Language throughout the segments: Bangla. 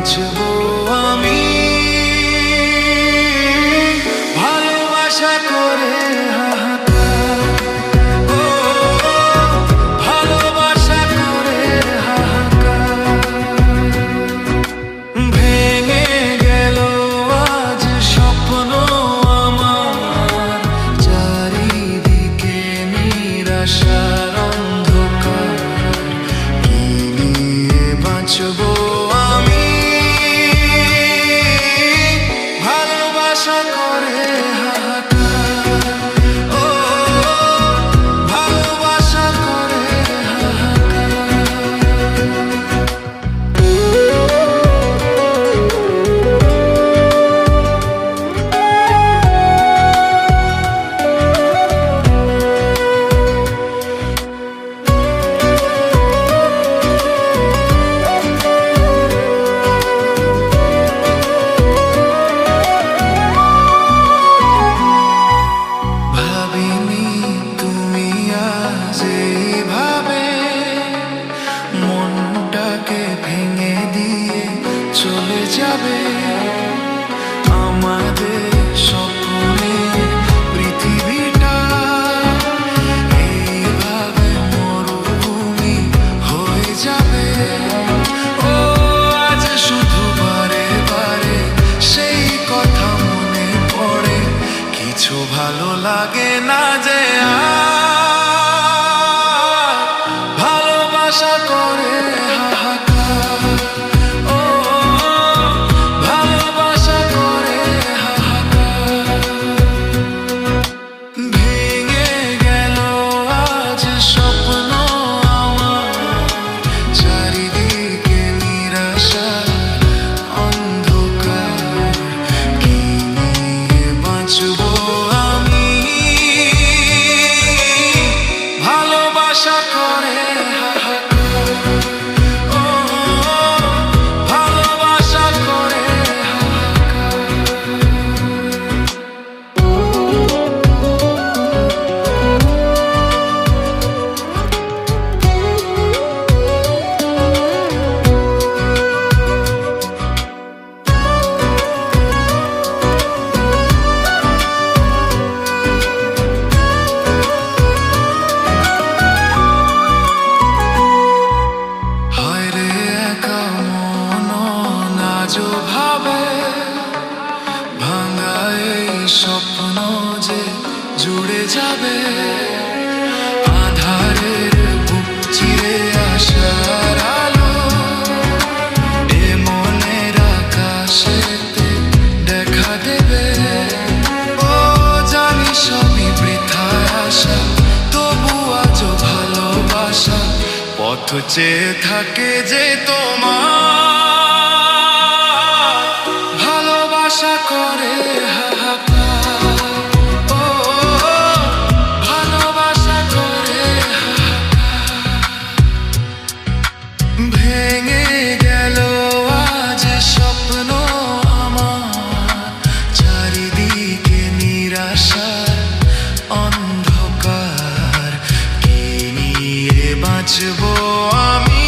বাঁচবো আমি ভালোবাসা করে হাহাকার। ও ভালোবাসা করে হাহাকার। ভেঙে গেল আজ স্বপ্ন আমার, চারিদিকে নিরাশার অন্ধকার। কি নিয়ে বাঁচবো আমি ভালোবাসা করে হাহাকার। ও ভালোবাসা করে ভাবিনি তুমি আজ এইভাবে মনটাকে ভেঙে দিয়ে চলে যাবে। আমাদের স্বপ্নে পৃথিবীটা এইভাবে মরুভূমি হয়ে যাবে। ও আজ শুধু বারে বারে সেই কথা মনে পড়ে, কিছু ভালো লাগে না যে আর ভালোবাসা করে হাহাকার। ও ভালোবাসা করে হাহাকার। ভেঙে গেল আজ স্বপ্ন আমার, চারিদিকে নিরাশা অন্ধকার। কি নিয়ে বাঁচবো আমি ভালোবাসা করে হাহাকার। ও ভালোবাসা করে হায় রে একা মন আজও ভাবে, ভাঙা এই স্বপ্ন যে জুড়ে যাবে। আধারের বুক চিরে আসার আলো এ মনের আকাশেতে দেখা দেবে। ও জানি সবই বৃথায় আশা, তবু আজও ভালোবাসা পথ চেয়ে থাকে যে তোমার ভালোবাসা করে হাহাকার। ও ভালোবাসা করে হাহাকার। ভেঙে গেল আজ স্বপ্ন আমার, চারিদিকে নিরাশার অন্ধকার। কি নিয়ে বাঁচবো আমি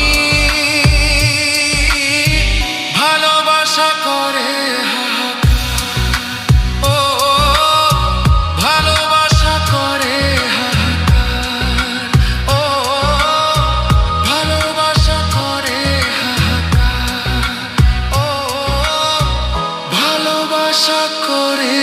ভালোবাসা করে হাহাকার। ও ভালোবাসা করে হাহাকার। ও ভালোবাসা করে হাহাকার। ও ভালোবাসা করে